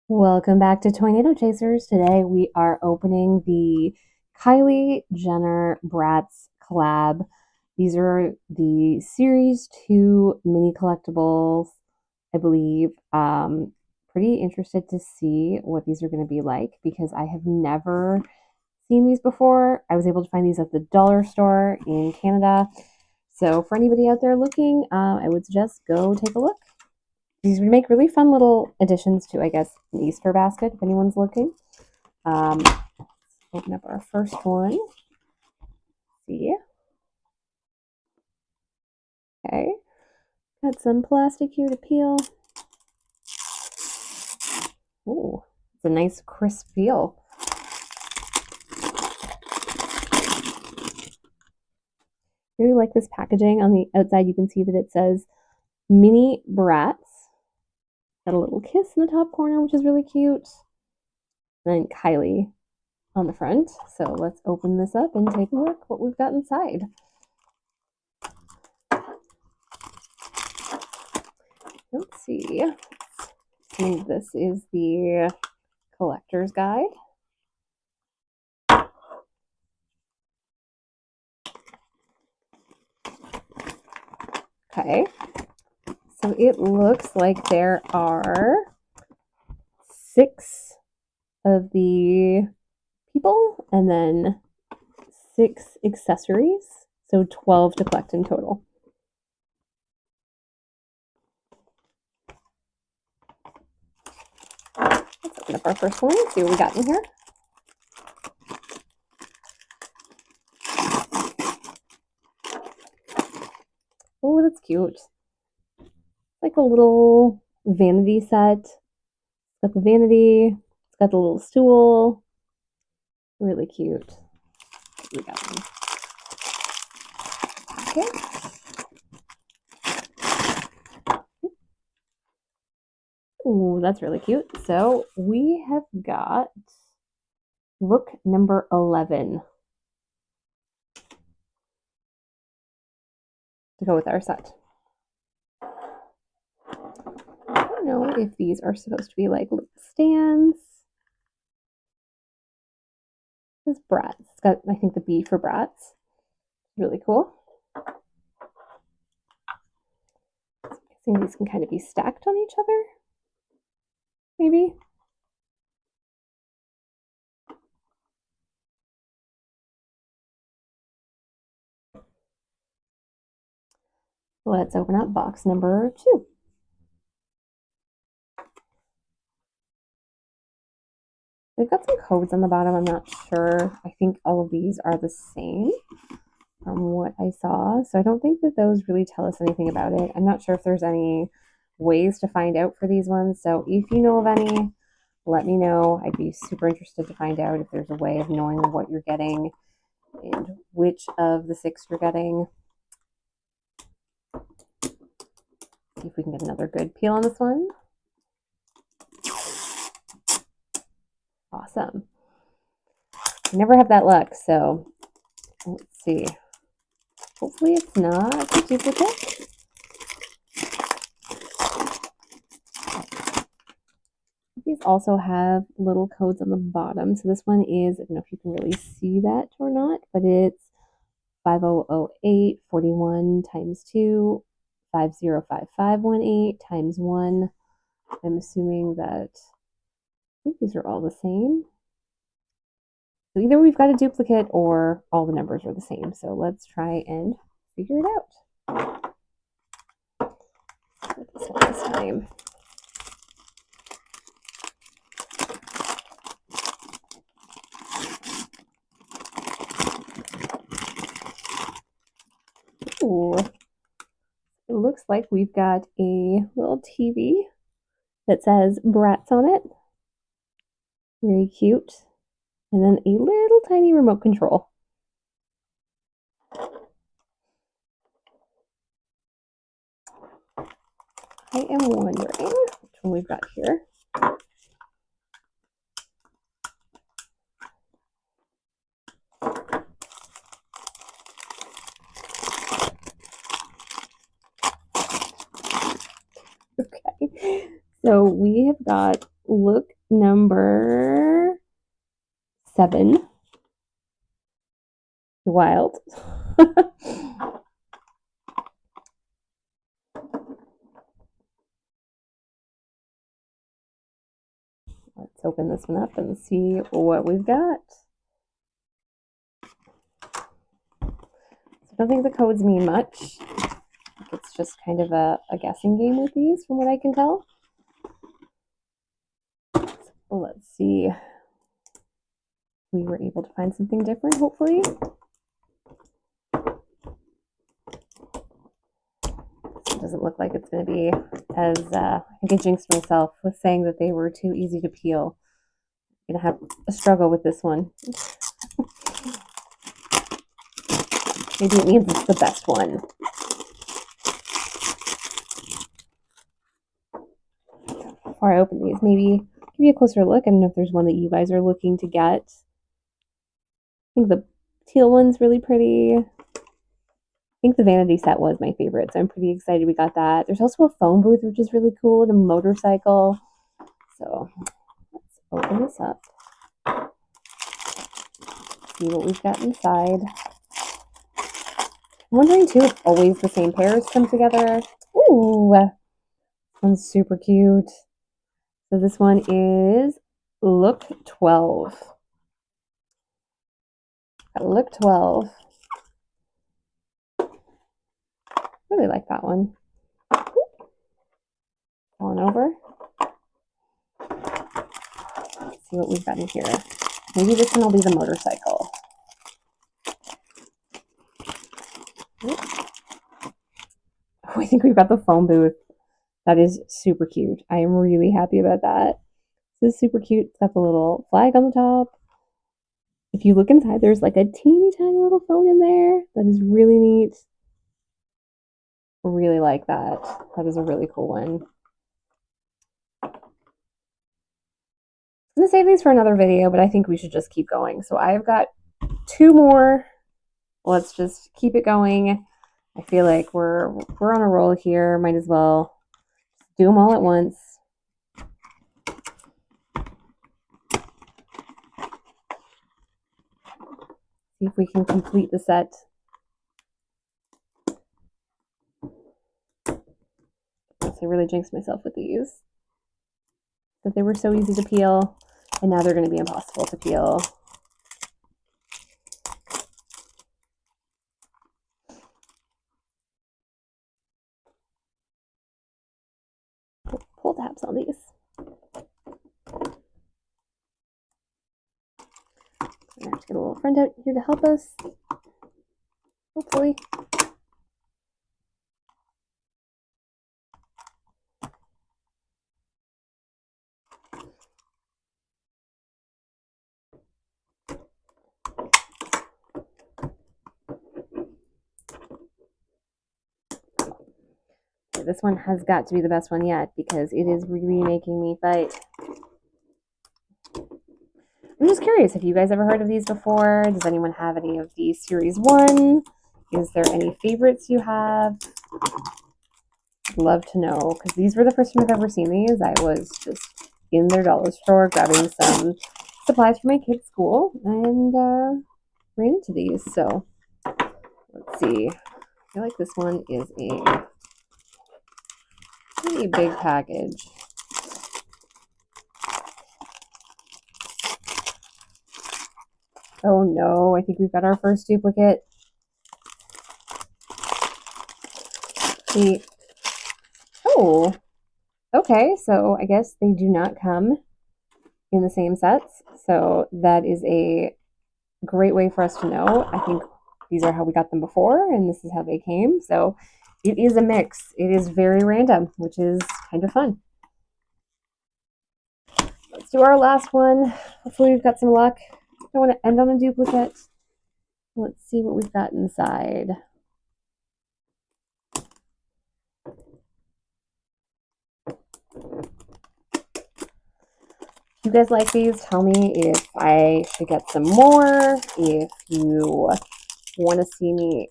Welcome back to Tornado Chasers. Today we are opening the Kylie Jenner Bratz collab. These are the Series 2 mini collectibles, I believe. Pretty interested to see what these are going to be like because I have never seen these before. I was able to find these at the dollar store in Canada. So for anybody out there looking, I would suggest go take a look. These would make really fun little additions to, I guess, an Easter basket if anyone's looking. Open up our first one. See? Okay. Got some plastic here to peel. Ooh, it's a nice crisp feel. Really like this packaging. On the outside, you can see that it says Mini Bratz. Got a little kiss in the top corner, which is really cute. And then Kylie on the front. So let's open this up and take a look what we've got inside. Let's see. I think this is the collector's guide. Okay, so it looks like there are 6 of the people and then 6 accessories, so 12 to collect in total. Let's open up our first one, see what we got in here. Oh, that's cute. Like a little vanity set. It's got the vanity, it's got the little stool. Really cute. We got one. Okay. Ooh, that's really cute. So we have got look number 11 to go with our set. I don't know if these are supposed to be like little stands. This is Bratz. It's got, I think, the B for Bratz. Really cool. I think these can kind of be stacked on each other. Maybe. Let's open up box number 2. They've got some codes on the bottom. I'm not sure. I think all of these are the same from what I saw. So I don't think that those really tell us anything about it. I'm not sure if there's any ways to find out for these ones. So if you know of any, let me know. I'd be super interested to find out if there's a way of knowing what you're getting and which of the 6 you're getting. See if we can get another good peel on this one. Awesome. I never have that luck, so let's see. Hopefully it's not a duplicate. These also have little codes on the bottom. So this one is, I don't know if you can really see that or not, but it's 5008 41 times 2, 505518 times 1. I'm assuming that, I think these are all the same. So either we've got a duplicate or all the numbers are the same. So let's try and figure it out. This one this time. Ooh. It looks like we've got a little TV that says Bratz on it. Very cute. And then a little tiny remote control. I am wondering which one we've got here. Okay, so we have got look number 7. Wild. Let's open this one up and see what we've got. I don't think the codes mean much. It's just kind of a guessing game with these, from what I can tell. So let's see. We were able to find something different, hopefully. It doesn't look like it's going to be as, I think I jinxed myself with saying that they were too easy to peel. I'm going to have a struggle with this one. Maybe it means it's the best one. Before I open these, maybe give you a closer look. I don't know if there's one that you guys are looking to get. I think the teal one's really pretty. I think the vanity set was my favorite, so I'm pretty excited we got that. There's also a phone booth, which is really cool, and a motorcycle. So let's open this up. See what we've got inside. I'm wondering too if always the same pairs come together. Ooh, this one's super cute. So this one is Look 12. Look 12. Really like that one. On over. Let's see what we've got in here. Maybe this one will be the motorcycle. Oh, I think we've got the phone booth. That is super cute. I am really happy about that. This is super cute. It's got the little flag on the top. If you look inside, there's like a teeny tiny little phone in there. That is really neat. Really like that. That is a really cool one. I'm going to save these for another video, but I think we should just keep going. So I've got 2 more. Let's just keep it going. I feel like we're on a roll here. Might as well do them all at once. See if we can complete the set. I really jinxed myself with these. That they were so easy to peel, and now they're going to be impossible to peel. Pull tabs on these. I have to get a little friend out here to help us. Hopefully. This one has got to be the best one yet because it is really making me fight. I'm just curious, have you guys ever heard of these before? Does anyone have any of these series 1? Is there any favorites you have? I'd love to know because these were the first time I've ever seen these. I was just in their dollar store grabbing some supplies for my kids' school and ran into these. So let's see. I feel like this one is a pretty big package. Oh no, I think we've got our first duplicate. Oh, okay, so I guess they do not come in the same sets. So that is a great way for us to know. I think these are how we got them before, and this is how they came. So it is a mix. It is very random, which is kind of fun. Let's do our last one. Hopefully we've got some luck. I don't want to end on a duplicate. Let's see what we've got inside. If you guys like these, tell me if I should get some more. If you want to see me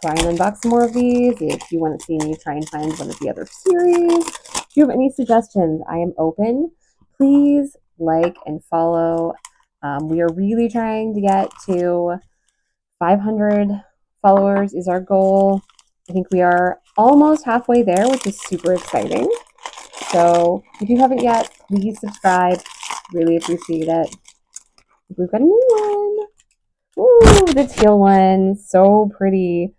try and unbox some more of these, if you want to see me try and find one of the other series, if you have any suggestions, I am open. Please like, and follow. We are really trying to get to 500 followers is our goal. I think we are almost halfway there, which is super exciting. So if you haven't yet, please subscribe. Really appreciate it. We've got a new one. Ooh, the teal one. So pretty.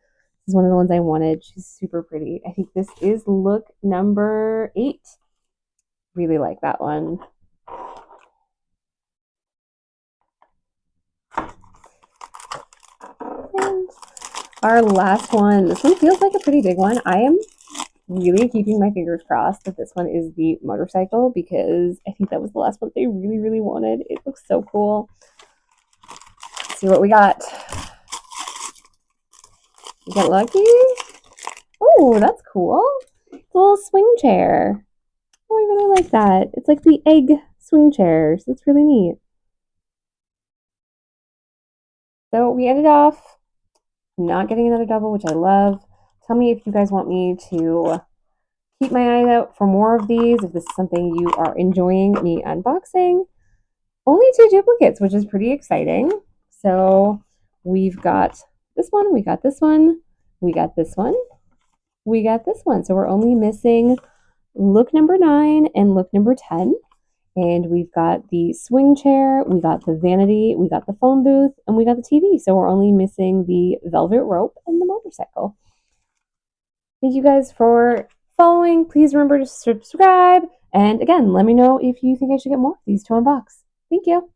This is one of the ones I wanted. She's super pretty. I think this is look number 8. Really like that one. And our last one. This one feels like a pretty big one. I am really keeping my fingers crossed that this one is the motorcycle because I think that was the last one they really, really wanted. It looks so cool. Let's see what we got. You get lucky? Oh, that's cool. It's a little swing chair. Oh, I really like that. It's like the egg swing chairs. That's really neat. So we ended off not getting another double, which I love. Tell me if you guys want me to keep my eyes out for more of these, if this is something you are enjoying me unboxing. Only 2 duplicates, which is pretty exciting. So we've got this one, we got this one, we got this one, we got this one. So we're only missing look number 9 and look number 10. And we've got the swing chair, we got the vanity, we got the phone booth, and we got the TV. So we're only missing the velvet rope and the motorcycle. Thank you guys for following. Please remember to subscribe. And again, let me know if you think I should get more of these to unbox. Thank you.